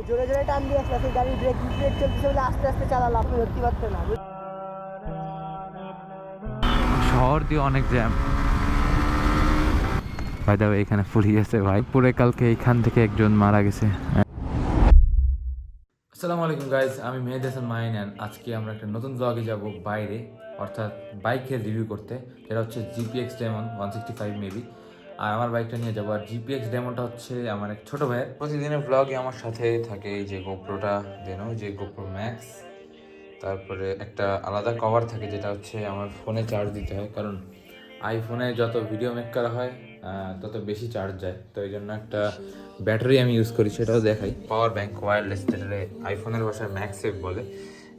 জোরে জোরে টান দিয়ে আসলে সেই গাড়ির ব্রেক ব্রেক চলতেছে বলে আস্তে আস্তে চালালাম, ধরতে পারতে না। শহর দিয়ে অনেক জ্যাম ভাই। দাও এখানে ফুলি গেছে ভাই, পুরে কালকে এইখান থেকে একজন মারা গেছে। আসসালামু আলাইকুম গাইজ, আমি মাহিন। আজকে আমরা একটা নতুন ব্লগে যাব বাইরে, অর্থাৎ বাইকের রিভিউ করতে, যেটা হচ্ছে GPX ডেমন 165 মেবি। আর আমার বাইকটা নিয়ে যাবো। আর GPX ডেমনটা হচ্ছে আমার এক ছোটো ভাইয়ের। প্রতিদিনের ব্লগে আমার সাথে থাকে এই যে গোপ্রোটা, দেন ওই যে গোপ্রো ম্যাক্স, তারপরে একটা আলাদা কভার থাকে যেটা হচ্ছে আমার ফোনে চার্জ দিতে হয়, কারণ আইফোনে যত ভিডিও মেক করা হয় তত বেশি চার্জ যায়। তো এই জন্য একটা ব্যাটারি আমি ইউজ করি, সেটাও দেখাই। পাওয়ার ব্যাংক ওয়্যারলেস, যেটা আইফোনের ভাষায় ম্যাক্সেভ বলে,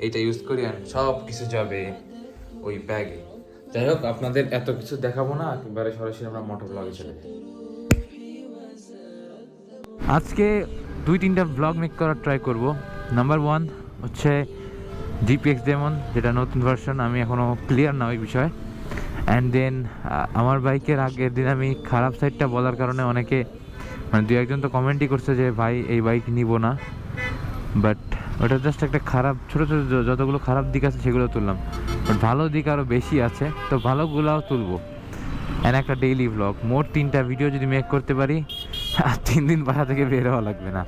এইটা ইউজ করি। আর সব কিছু যাবে ওই ব্যাগে। যাই হোক, আপনাদের এত কিছু দেখাবো না, একেবারে সরাসরি আমরা মোটর ব্লগে চলে যাই। আজকে 2-3টা ব্লগ মেক করার ট্রাই করব। নাম্বার 1 হচ্ছে GPX ডেমন, যেটা নতুন ভার্সন, আমি এখনও ক্লিয়ার না ওই বিষয়ে। অ্যান্ড দেন আমার বাইকের আগের দিন আমি খারাপ সাইডটা বলার কারণে অনেকে, মানে 2-1জন তো কমেন্টই করছে যে ভাই এই বাইক নিব না, বাট ওটা জাস্ট একটা খারাপ, ছোটো ছোটো যতগুলো খারাপ দিক আছে সেগুলো তুললাম, বাট ভালো দিক আরও বেশি আছে, তো ভালোগুলোও তুলবো। অ্যান্ড একটা ডেইলি ব্লগ, মোট 3টা ভিডিও যদি মেক করতে পারি, আর 3 দিন বাসা থেকে বের হওয়া লাগবে না।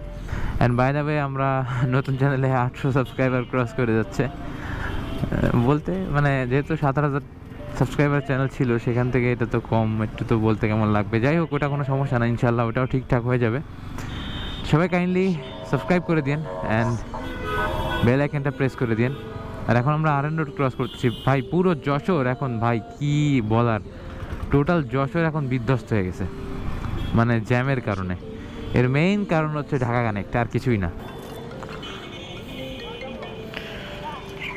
অ্যান্ড বাই দ্য ওয়ে, আমরা নতুন চ্যানেলে 800 সাবস্ক্রাইবার ক্রস করে যাচ্ছে। বলতে মানে যেহেতু 7000 সাবস্ক্রাইবার চ্যানেল ছিল, সেখান থেকে এটা তো কম, একটু তো বলতে কেমন লাগবে। যাই হোক, ওটা কোনো সমস্যা না, ইনশাল্লাহ ওটাও ঠিকঠাক হয়ে যাবে। সবাই কাইন্ডলি সাবস্ক্রাইব করে দিন অ্যান্ড বেল আইকনটা প্রেস করে দিন। আর এখন আমরা RN রোড ক্রস করতেছি ভাই, পুরো যশোর এখন ভাই কি বলার, টোটাল যশোর এখন বিধ্বস্ত হয়ে গেছে, মানে জ্যামের কারণে। এর মেইন কারণ হচ্ছে ঢাকা কানেক্ট, আর কিছুই না।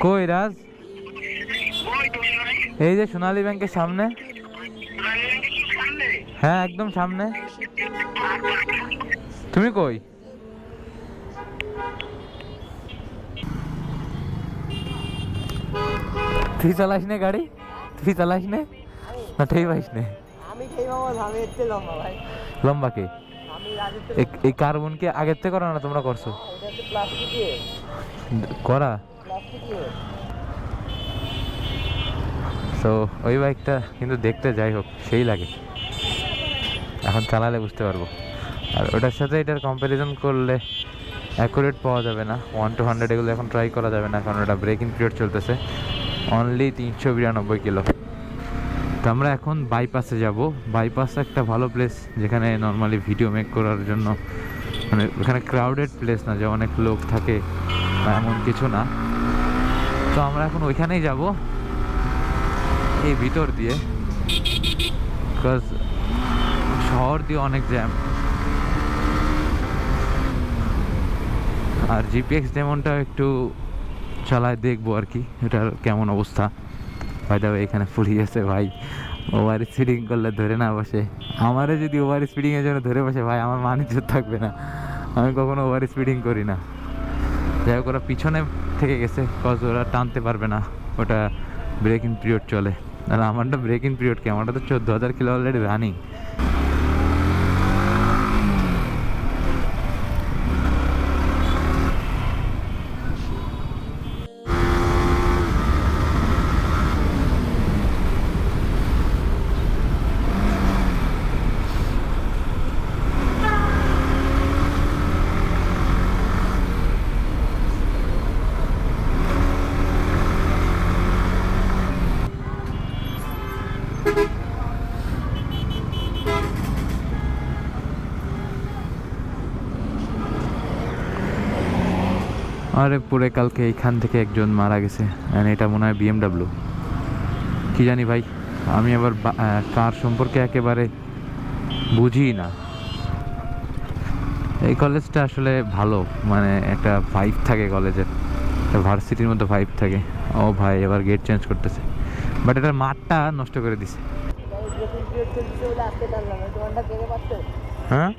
কই রাজ? এই যে সোনালী ব্যাংকের সামনে। হ্যাঁ, একদম সামনে। তুমি কই? তুই চালাস নে গাড়ি? তুই চালাস নে না ঠেই পাইস নে? আমি খেয়ে পাবো, আমি এর চেয়ে লম্বা ভাই। লম্বা কে? আমি রাজের এই কার্বন কি আগের থেকে করো না তোমরা করছো? এটা হচ্ছে প্লাস্টিকের করা। প্লাস্টিকের। তো ওই বাইকটা কিন্তু দেখতে, যাই হোক, সেই লাগে, এখন চালালে বুঝতে পারবো। আর ওটার সাথে এটার কম্প্যারিজন করলে অ্যাকুরেট পাওয়া যাবে না, 1 to 100 এগুলো এখন ট্রাই করা যাবে না, কারণ ওটা ব্রেক ইন পিরিয়ড চলতেছে। Only 392 kilo. তো আমরা এখন বাইপাসে যাব। বাইপাস একটা ভালো প্লেস, যেখানে নর্মালি ভিডিও মেক করার জন্য, মানে ওখানে ক্রাউডেড প্লেস না যে অনেক লোক থাকে, এমন কিছু না। তো আমরা এখন ওইখানেই যাব, এই ভিতর দিয়ে, বিকজ শহর দিয়ে অনেক জ্যাম। আর GPX ডেমনটা একটু চালায় দেখবো আর কি, এটার কেমন অবস্থা। ভাই দাও এখানে ফুলি গেছে ভাই, ওভার স্পিডিং করলে ধরে না বসে। আমারে যদি ওভার স্পিডিংয়ের জন্য ধরে বসে ভাই, আমার মানিজ্য থাকবে না। আমি কখনো ওভার স্পিডিং করি না। যাই হোক, ওরা পিছনে থেকে গেছে, কজ ওরা টানতে পারবে না, ওটা ব্রেক ইন পিরিয়ড চলে। আর আমারটা ব্রেক ইন পিরিয়ড কি, আমারটা তো 14,000 কিলো অলরেডি রানিং। আরে পুরে কালকে এইখান থেকে একজন মারা গেছে, এটা মনে হয় BMW, কি জানি ভাই। আমি আবার কার সম্পর্কে একেবারে বুঝি না। এই কলেজটা আসলে ভালো, মানে একটা ভাইব থাকে কলেজের, ভার্সিটির মতো ভাইব থাকে। ও ভাই এবার গেট চেঞ্জ করতেছে, বাট এটার মাঠটা নষ্ট করে দিছে। হ্যাঁ,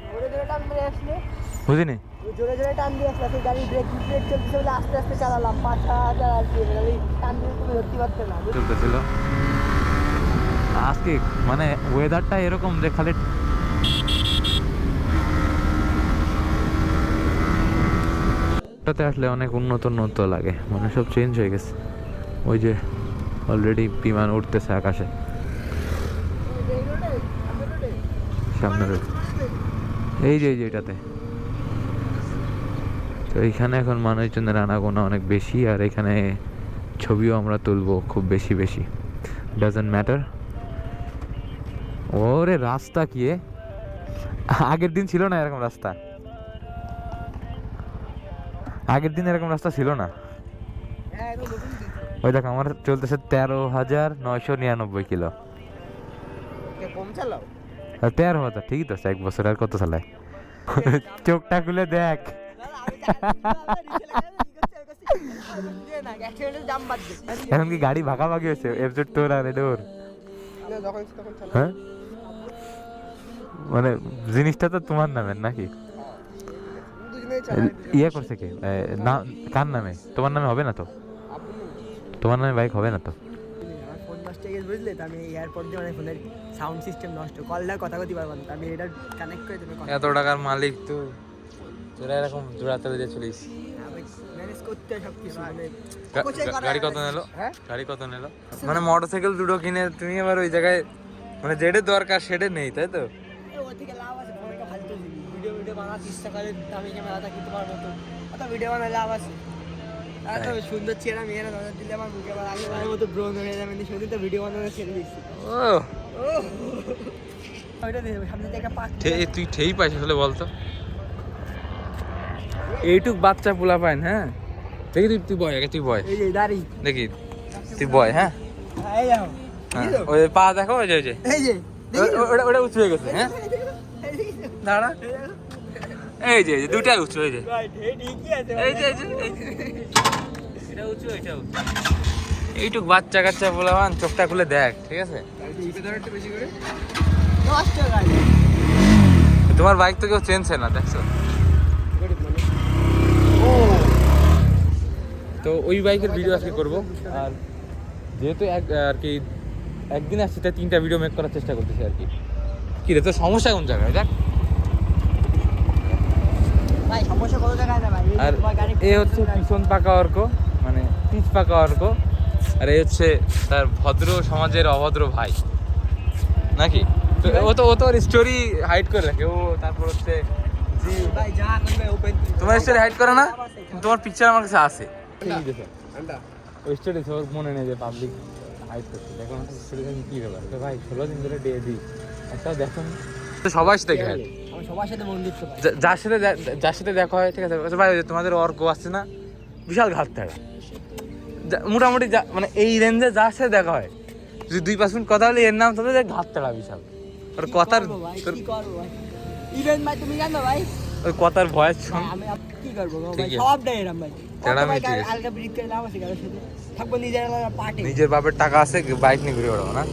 বুঝিনি। জোরে জোরে টান দিয়ে আসলে সেই গাড়ির ব্রেক ব্রেক চলতেছে বলে আস্তে আস্তে চালালাম, 5,000 আর কি, টান দিয়ে তুমি ধরতে পারতে না। চলতেছিল আজকে, মানে ওয়েদারটা এরকম যে খালি রোডটাতে আসলে অনেক উন্নত উন্নত লাগে, মানে সব চেঞ্জ হয়ে গেছে। ওই যে অলরেডি বিমান উঠতেছে আকাশে, সামনে রোড, এই যে এটাতে। তো এইখানে এখন মানুষজনের আনাগোনা অনেক বেশি, আর এখানে ছবিও আমরা তুলবো খুব বেশি বেশি, ডাজন্ট ম্যাটার। ওরে রাস্তা কি আগের দিন ছিল না এরকম রাস্তা, আগের দিন এরকম রাস্তা ছিল না। ওই দেখ আমার চলতেছে 13,999 কিলো। কম চালাও 13,000 ঠিকই তো আছে, 1 বছর আর কত চালায়। চোখটা খুলে দেখ। এখন কি গাড়ি ভাগাভাগি হয়েছে, এফজেড তোর আর এডোর? হ্যাঁ, মানে জিনিসটা তো তোমার নামের নাকি? ইয়ে করছে কে? না, কার নামে? তোমার নামে হবে না তো, তোমার নামে বাইক হবে না তো। ফোন নষ্ট হয়ে গেছে বুঝলে, তো আমি এয়ারপোর্ট দিয়ে মানে ফোনের সাউন্ড সিস্টেম নষ্ট, কলটা কথা বলতে পারবো না, আমি এটা কানেক্ট করে দেবো। এত টাকার মালিক তুই, তোরা এরকম জোড়াতে দিয়ে চলিস। ম্যানেজ করতে সব কিছু মানে। গাড়ি কত নিলো? গাড়ি কত নিলো? মানে মোটরসাইকেল দুটো কিনে তুমি আবার ওই জায়গায় মানে যেটা দরকার সেটা নেই, তাই তো? ওর থেকে লাভ আছে, ফোনটা ফালতু দিবি, ভিডিও বানাতে ইচ্ছা করে দামি ক্যামেরাটা কিনতে পারবো তো, অত ভিডিও বানালে লাভ আছে। আর তো সুন্দর চেহারা মেয়েরা নজর দিলে আমার মুখে আবার আগের মতো ব্রোন হয়ে যাবে, শুধু তো ভিডিও বানানো ছেড়ে দিচ্ছি। ওইটা দেখবে সামনে থেকে পাক, তুই ঠেই পাইছ আসলে বলতো, এইটুক বাচ্চা পোলা পাইন। হ্যাঁ দেখি তুই বয় আগে, তুই বয়, এই যে দাড়ি দেখি তুই বয়। হ্যাঁ এই যাও, ওই পা দেখো, ওই যে এই যে ওটা উঁচু হয়ে গেছে। হ্যাঁ দাঁড়া, এই যে দুটাই উঁচু, এই যে এই যে এটা উঁচু, এটা উঁচু। এইটুক বাচ্চা কাচ্চা পোলা পান, চোখটা খুলে দেখ, ঠিক আছে? তোমার বাইক তো কেউ চেনছে না, দেখছো? তো ওই বাইকের ভিডিও আজকে করবো, আর যেহেতু আর কি একদিন আসছে তাই 3টা ভিডিও মেক করার চেষ্টা করতেছি আর কি। কি রে, তোর সমস্যা কোন জায়গায় দেখ? ভাই সমস্যা কত জায়গায় না ভাই, আর এ হচ্ছে পিছন পাকা অর্ক, মানে পিছ পাকা অর্ক, আর এই হচ্ছে তার ভদ্র সমাজের অভদ্র ভাই নাকি? তো ও তো ওর স্টোরি হাইড করে রাখে ও। তারপর হচ্ছে জি ভাই যা করবে ওপেন, তোমার স্টোরি হাইড করে না, তোমার পিকচার আমার কাছে আছে। ওই স্টোরি ওর মনে নেই যে পাবলিক হাইড করছে। দেখুন স্টোরি কি ব্যাপার তো ভাই, 16 দিন ধরে ডে দিই একটা দেখুন তো সবার সাথে খেয়াল, আমি সবার সাথে বন্ধুত্ব পাই, যার সাথে দেখা হয়, ঠিক আছে ভাই? ওই যে তোমাদের অর্ক আসছে না, বিশাল ঘাট থাকা মোটামুটি, মানে এই রেঞ্জে যার সাথে দেখা হয়, যদি 2-5 মিনিট কথা হলে এর নাম তবে ঘাট থাকা বিশাল। ওর কথার কি করবো ভাই, ইভেন ভাই তুমি জানো ভাই, ওই কথার ভয়েস শুন, আমি কি করবো ভাই, সব দেয় এরকম ভাই। আলগা ব্রিজ করে লাভ আছে কারোর সাথে থাকবো, নিজের পার্টি, নিজের বাপের টাকা আছে, বাইক নিয়ে ঘুরে বেড়াবো না।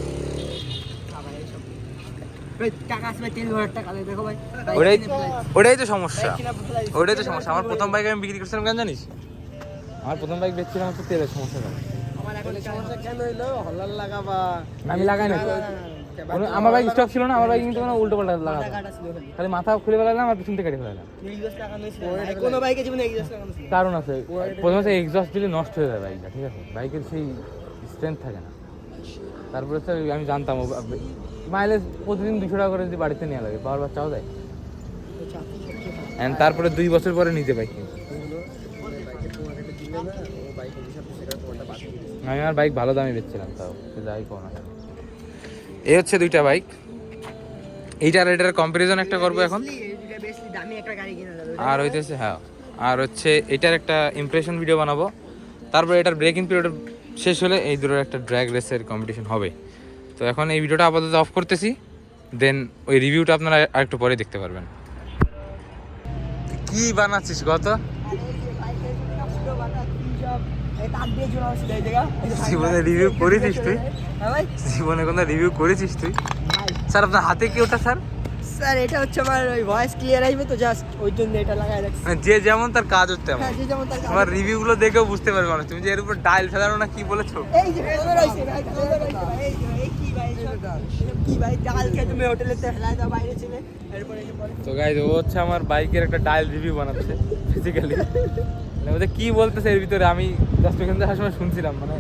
টাকা আসবে, তেল ভরার টাকা দেখো ভাই, ওটাই তো সমস্যা, ওটাই তো সমস্যা। আমার প্রথম বাইক আমি বিক্রি করছিলাম কেন জানিস? আমার প্রথম বাইক বেচছিলাম হচ্ছে তেলের সমস্যা কারণে। আমার এখন সমস্যা কেন হইলো, হলার লাগাবা, আমি লাগাই না, আমার বাইক স্টক ছিল না, আমার বাইক কিন্তু কোনো উল্টো পাল্টা লাগা, খালি মাথা খুলে ফেলালাম আর পিছন থেকে কেটে ফেলালাম। কোনো বাইকে জীবনে এক্সস্ট লাগানো ছিল, কারণ আছে, প্রথমে এক্সস্ট দিলে নষ্ট হয়ে যায় বাইকটা, ঠিক আছে? বাইকের সেই স্ট্রেংথ থাকে না। তারপরে হচ্ছে আমি জানতাম মাইলেজ প্রতিদিন 200 টাকা করে যদি বাড়িতে নেওয়া লাগে, বাবার বাচ্চাও দেয়। এন্ড তারপরে 2 বছর পরে নিজে বাইক কিনি। আমি আমার বাইক ভালো দামে বেচছিলাম, তাও যাই কোন। এই হচ্ছে 2টা বাইক, এইটার এটার কম্পারিজন একটা করবো এখন। আর হইতেছে হ্যাঁ, আর হচ্ছে এটার একটা ইমপ্রেশন ভিডিও বানাবো। তারপর এটার ব্রেকিং পিরিয়ড শেষ হলে এই দুটোর একটা ড্র্যাগ রেসের কম্পিটিশন হবে। তো এখন এই ভিডিওটা আপাতত অফ করতেছি, দেন ওই রিভিউটা আপনারা আরেকটু পরে দেখতে পারবেন। কি বানাচ্ছিস গত? জীবনে রিভিউ করেছিস তুই? জীবনে কোনো রিভিউ করেছিস তুই? স্যার আপনার হাতে কি ওটা স্যার? স্যার এটা হচ্ছে আমার ওই ভয়েস ক্লিয়ার আসবে তো, জাস্ট ওই জন্য এটা লাগাই রাখছি। যে যেমন তার কাজ হচ্ছে তেমন। হ্যাঁ, যে যেমন তার কাজ। তোমার রিভিউ গুলো দেখেও বুঝতে পারবে মানুষ তুমি যে এর উপর ডায়াল ফেলানো না কি বলেছো। এই যে কলর হইছে ভাই, কলর হইছে ভাই, এই কি ভাই, কি ভাই ডাল খেয়ে তুমি হোটেলেতে ফেলাই দাও বাইরে ছিলে, এরপর এসে পড়ে। তো গাইস ও হচ্ছে আমার বাইকের একটা ডায়াল রিভিউ বানাচ্ছে ফিজিক্যালি। মানে ওদের কি বলতেছে এর ভিতরে, আমি জাস্ট ওখান থেকে সময় শুনছিলাম মানে।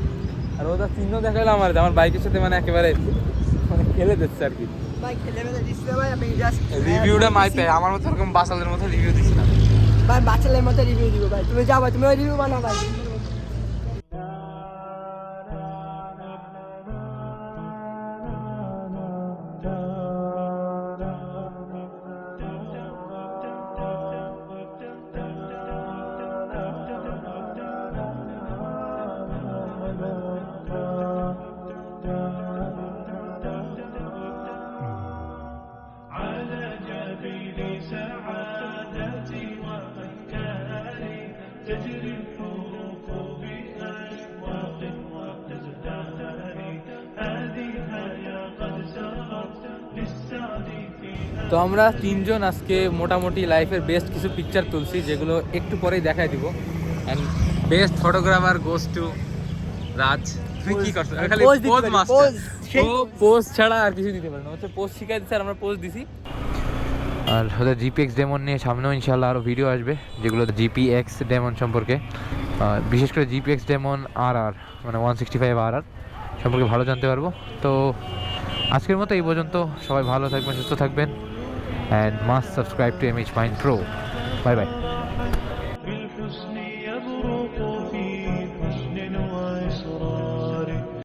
আর ওদের চিহ্ন দেখালো আমার বাইকের সাথে মানে একেবারে মানে খেলে দিচ্ছে আর কি। ভাই খেলে মেলে দিচ্ছে ভাই, আমি জাস্ট রিভিউটা মাই পাই, আমার মতো এরকম বাসালের মতো রিভিউ দিচ্ছি না ভাই, বাচ্চাদের মতো রিভিউ দিব ভাই। তুমি যাও ভাই, তুমি ওই রিভিউ বানাও ভাই। তো আমরা তিনজন আজকে মোটামুটি লাইফের বেস্ট কিছু পিকচার তুলছি, যেগুলো একটু পরেই দেখাই দিব। And best photographer goes to Raj. তুই কি করছিস? খালি পোজ মাস্টার, ও পোজ ছাড়া আর কিছু দিতে পারে না, হচ্ছে পোজ শিখাই দিচ্ছে আর আমরা পোজ দিছি। আর ওদের জিপিএক্স ডেমন নিয়ে সামনেও ইনশাল্লাহ আরও ভিডিও আসবে, যেগুলো জিপিএক্স ডেমন সম্পর্কে, বিশেষ করে জিপিএক্স ডেমন মানে 165 সম্পর্কে ভালো জানতে পারবো। তো আজকের মতো এই পর্যন্ত, সবাই ভালো থাকবেন, সুস্থ থাকবেন, and must subscribe to Mahin Pro. Bye bye.